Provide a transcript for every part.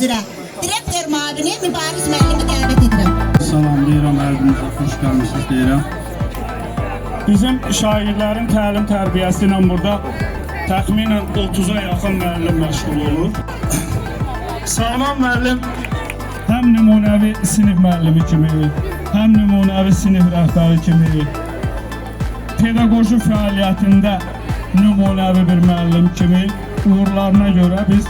üzrə direktor müavini Mübariz müəllimi dəvət edirəm. Salamlayıram, ərdinizə xoş gəlmişsiniz deyirəm. Bizim şairlərin təlim tərbiyəsi ilə burada təxminən 30-a yaxın müəllim məşğul olur. Salman müəllim həm nümunəvi sinif müəllimi kimi, həm nümunəvi sinif rəhbəri kimi, pedaqoji fəaliyyətində nümunəvi bir müəllim kimi uğurlarına görə biz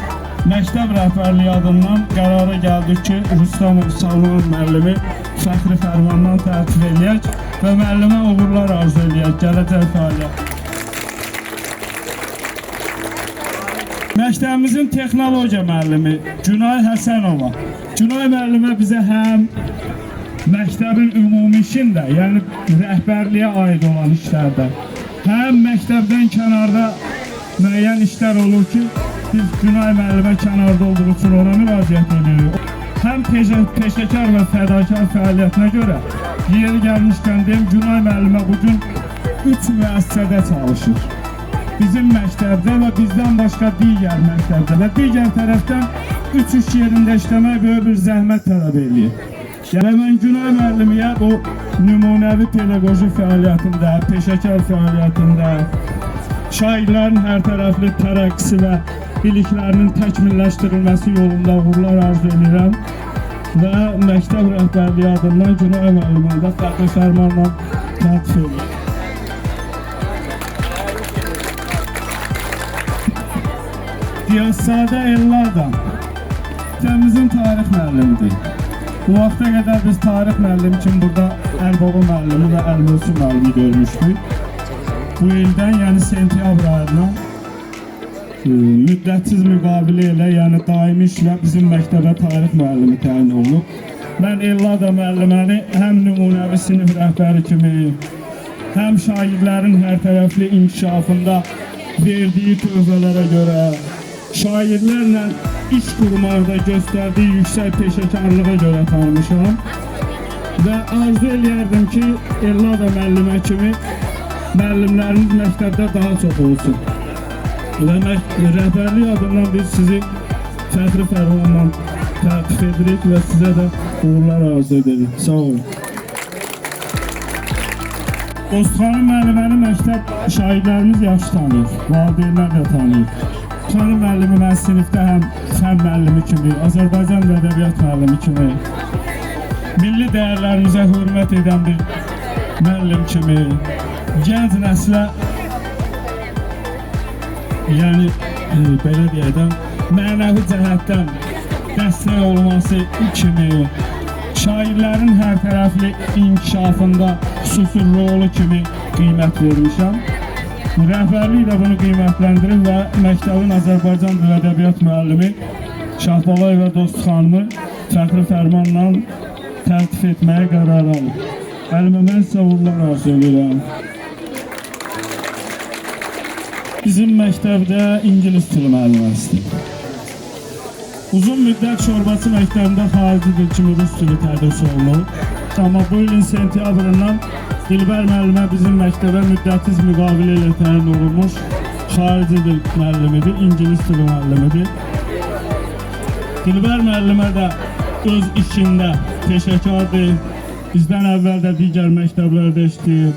məktəb rəhbərliyi adından qərara gəldik ki, Rüstəmov Salman müəllimi fəxri fərmandan tərtib edək və müəllimə uğurlar arzu edək, gələcək fəaliyyət. Məktəbimizin texnologiya müəllimi Günay Həsənova. Günay müəllimə bizə həm məktəbin ümumi işində, yəni rəhbərliyə aid olan işlərdə, həm məktəbdən kənarda müəyyən işlər olur ki, biz Günay müəllimə kənarda olduğu üçün ona müraciət edirik. Həm peşəkar və fədakar fəaliyyətinə görə yeri gəlmişkən deyim, Günay müəllimə bugün 3 müəssisədə çalışır. Bizim məktəbdə və bizdən başqa digər məktəbdə və digər tərəfdən 3 iş yerində işləmək böyük bir zəhmət tələb edir. Yəni mən Günay müəllimiyə bu nümunəvi pedaqoji fəaliyyətində, peşəkar fəaliyyətində, şairlərin hər tərəfli tərəqqisi və biliklərinin təkmilləşdirilməsi yolunda uğurlar arzu edirəm və məktəb rəhbərliyi adından Günay müəllimə də fəxri fərmanla tərtib edir. Diyasadə Ellardan məktəbimizin tarix müəllimidir. Bu vaxta qədər biz tarix müəllimi kimi burada Ərbaba müəllimi və Əlmülsü müəllimi görmüşdük. Bu ildən, yəni sentyabr ayından müddətsiz müqavilə ilə, yəni daimi işlə bizim məktəbə tarix müəllimi təyin olunub. Mən Ellada müəlliməni həm nümunəvi sinif rəhbəri kimi, həm şairlərin hər tərəfli inkişafında verdiyi tövbələrə görə, şairlərlə iş qurmaqda göstərdiyi yüksək peşəkarlığa görə tanımışam və arzu eləyərdim ki, Ellada müəllimə kimi müəllimlərimiz məktəbdə daha çox olsun. Və rəhbərlik adından biz sizi fəxri fərmanla tərtib edirik və sizə də uğurlar arzu edirik. Sağ olun. Dostxanım müəlliməni məktəb şairlərimiz yaxşı tanıyır, valideynlər də tanıyır. Dostxanım müəllimi mən sinifdə həm fən müəllimi kimi, Azərbaycan və ədəbiyyat müəllimi kimi, milli dəyərlərimizə hörmət edən bir müəllim kimi, gənc nəslə, yəni belə deyədən, mənəvi cəhətdən dəstək olması kimi, şairlərin hər tərəfli inkişafında xüsusi rolu kimi qiymət vermişəm. Rəhbərlik də bunu qiymətləndirir və məktəbin Azərbaycan dil ədəbiyyat müəllimi Şahbalayeva Dostxanımı fəxri fərmanla tərtib etməyə qərar alıb. Əlimə mən sizə uğurlar arzu edirəm. Bizim məktəbdə ingilis dili müəlliməsidir. Uzun müddət şorbası məktəbində xarici dil kimi rus dili tədris olunur. Amma bu ilin sentyabrından Dilbər müəllimə bizim məktəbə müddətsiz müqavilə ilə təyin olunmuş xarici dil müəllimidir, ingilis dili müəllimidir. Dilbər müəllimə də öz işində peşəkardır, bizdən əvvəl də digər məktəblərdə işləyir.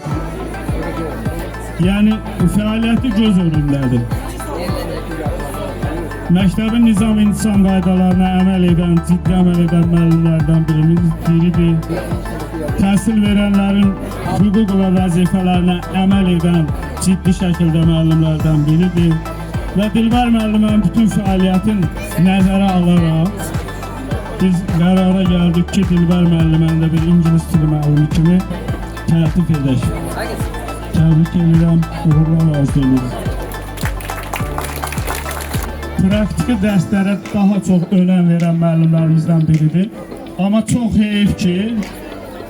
Yəni, fəaliyyəti göz önündədir. Məktəbin nizam-intizam qaydalarına əməl edən, ciddi əməl edən müəllimlərdən biridir. Təhsil verənlərin hüquq və vəzifələrinə əməl edən ciddi şəkildə müəllimlərdən biridir. Və Dilbər müəllimənin bütün fəaliyyətin nəzərə alaraq biz qərara gəldik ki, Dilbər müəlliməni də bir ingilis dili müəllimi kimi tərtib edək. Təbrik edirəm, uğurlar arzu edirəm. Praktiki dərslərə daha çox önəm verən müəllimlərimizdən biridir. Amma çox heyif ki,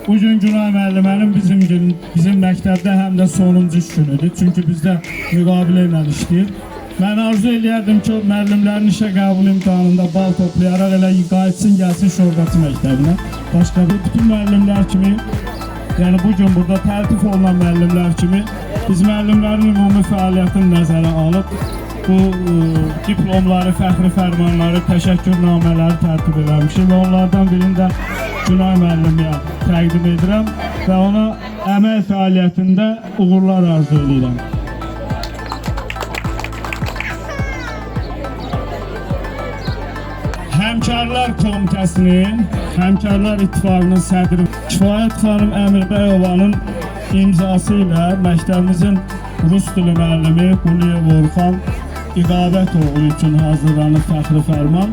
bugün Günay müəllimənin bizim məktəbdə həm də sonuncu iş günüdür. Çünki bizdə müqavilə ilə işləyir. Mən arzu eləyərdim ki, müəllimlərin işə qəbul imtahanında bal toplayaraq elə qayıtsın, gəlsin şorbası məktəbinə. Başqa bütün müəllimlər kimi, yəni bugün burada tərtib olunan müəllimlər kimi biz müəllimlərin ümumi fəaliyyətini nəzərə alıb bu diplomları, fəxri fərmanları, təşəkkürnamələri tərtib eləmişik və onlardan birini də Günay müəllimə təqdim edirəm və ona əmək fəaliyyətində uğurlar arzu edirəm. Həmkarlar Komitəsinin, Həmkarlar İttifaqının sədri Kifayət xanım Əmirbəyovanın imzası ilə məktəbimizin Rus dili müəllimi Quliyev Orxan İqabətoğlu üçün hazırlanıb fəxri fərman.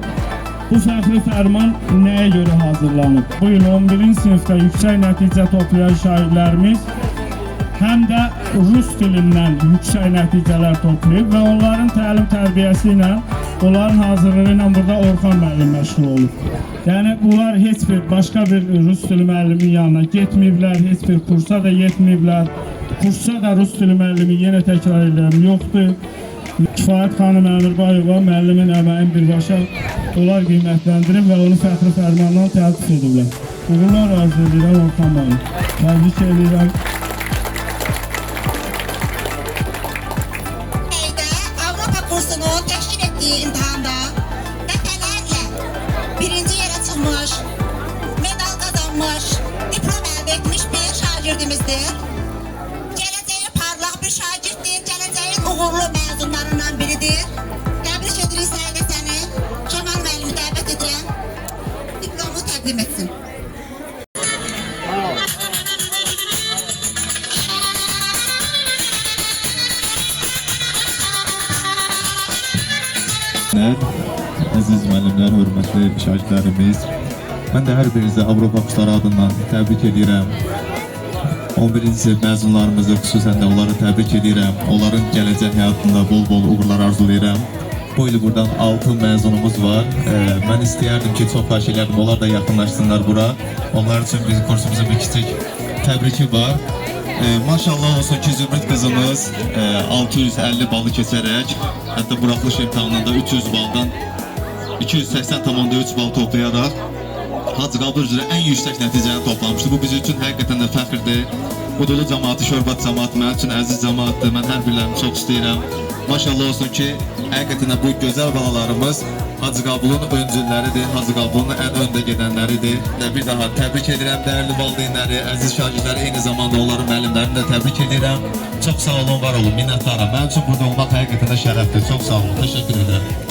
Bu fəxri fərman nəyə görə hazırlanıb? Bu il 11-ci sinifdə yüksək nəticə toplayan şairlərimiz həm də Rus dilindən yüksək nəticələr toplayıb və onların təlim tərbiyəsi ilə, onların hazırlığı ilə burada Orxan müəllim məşğul olub. Yəni bunlar heç bir başqa bir Rus dili müəllimin yanına getməyiblər, heç bir kursa da getməyiblər. Kursa da Rus dili müəllimi yenə təkrar edirəm, yoxdur. Kifayət xanım Əmirbəyova müəllimin əməyin birbaşa onlar qiymətləndirib və onu fəxri fərmandan təltif ediblər. Uğurlar arzu edirəm Orxan müəllim. Təbrik edirəm. Avropa kursunun təşkil etdiyi imtihanda dəfələrlə birinci yerə çıxmış, medal qazanmış, diplom əldə etmiş bir şagirdimizdir. Gələcəyi parlaq bir şagirddir, gələcəyin uğurlu məzunlarından biridir. Təbrik edirik Səidə səni. Kemal müəllimi dəvət edirəm. Diplomu təqdim etsin. Əziz müəllimlər, hörmətli şagirdlərimiz, mən də hər birinizə Avropa kursları adından təbrik edirəm. 11-ci sinif məzunlarımızı xüsusən də onları təbrik edirəm. Onların gələcək həyatında bol-bol uğurlar arzulayıram. Bu il buradan 6 məzunumuz var. Mən istəyərdim ki, çox xahiş edirdim, onlar da yaxınlaşsınlar bura. Onlar üçün bizim kursumuzun bir kiçik təbriki var. Maşallah olsun ki, Zümrüt qızımız 650 balı keçərək, hətta buraxılış imtahanında 300 baldan 280,3 bal toplayaraq Hacı Qabul üzrə ən yüksək nəticəni toplamışdı. Bu bizim üçün həqiqətən də fəxirdir. Udulu cəmaatı, Şorbat cəmaatı mənim üçün əziz cəmaatdır. Mən hər birlərini çox istəyirəm. Maşallah olsun ki, həqiqətən də bu gözəl balalarımız Hacı Qabulun öncülləridir, Hacı Qabulun ən öndə gedənləridir. Bir daha təbrik edirəm dəyərli valideynləri, əziz şagirdləri, eyni zamanda onların müəllimlərini də təbrik edirəm. Çox sağ olun, var olun, minnətdaram. Mənim üçün burada olmaq həqiqətən də şərəfdir. Çox sağ olun, təşəkkür edirəm.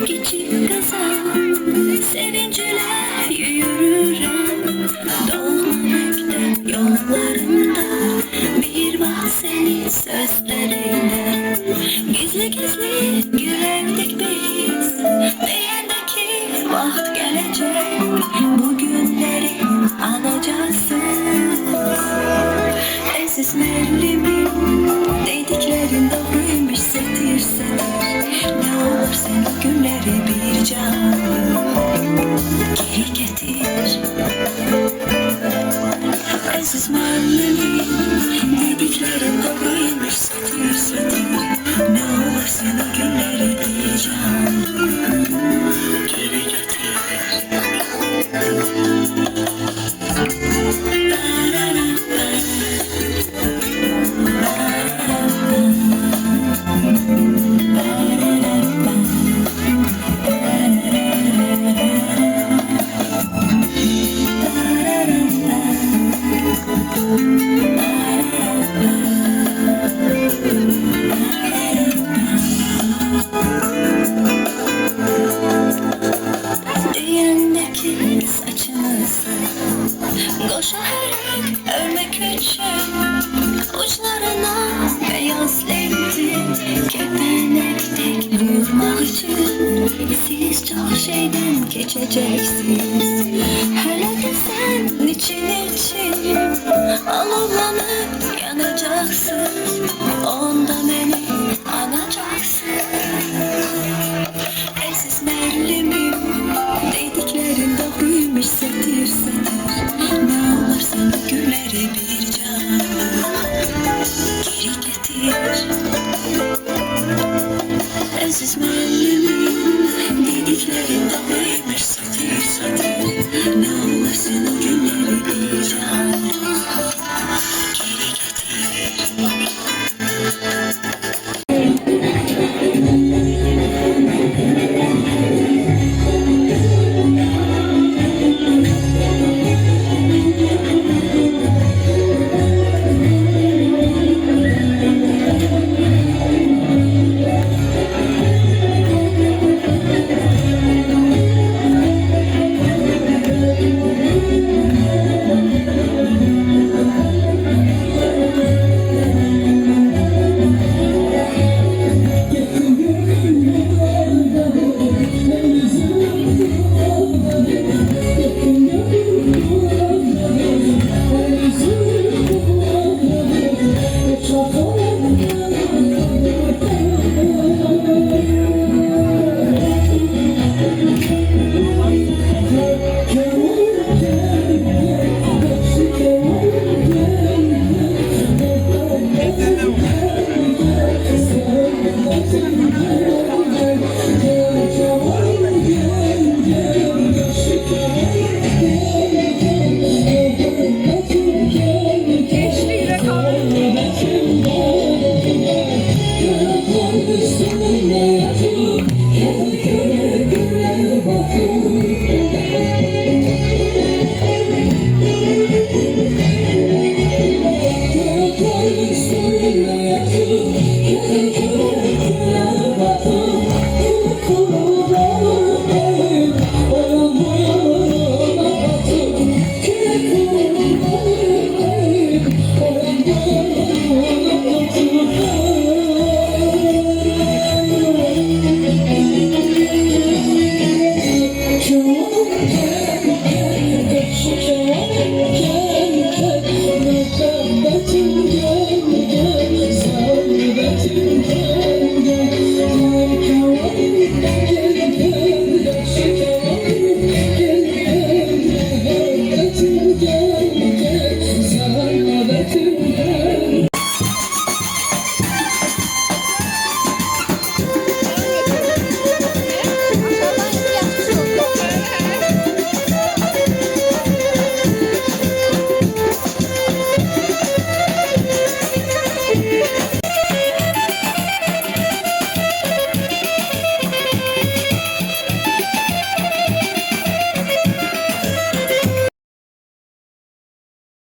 Küçük kızım sevinciler yürürüm. Doğma mektep yollarında bir bak senin sözlerine. Gizli gizli gülerdik biz, değerdi ki vaxt gelecek. Bu günleri anacaksın. Aziz müəllimim, dediklerin doğruymuş setir setir. Ne olur sen o günleri bir can geri getir. Aziz müəllimim, dediklerin doğruymuş setir setir. Ne olur sen o günleri bir can geri getir. Düğündeki saçımız koşarak ölmek için, uçlarına beyaz lenti kepenektek vurmak için. Siz çok şeyden geçeceksiniz. Hele de sen için alovlanıp yanacaksın. Onda beni anacaksın. Aziz müəllimim, dediklerin doğruymuş setir setir. Ne olur sen o günleri bir can geri getir. Aziz müəllimim, dediklerin doğruymuş setir setir. Ne olur sen o günleri bir can geri getir. Üstüne yatıyor, yatıyor, güle güle bakıyor.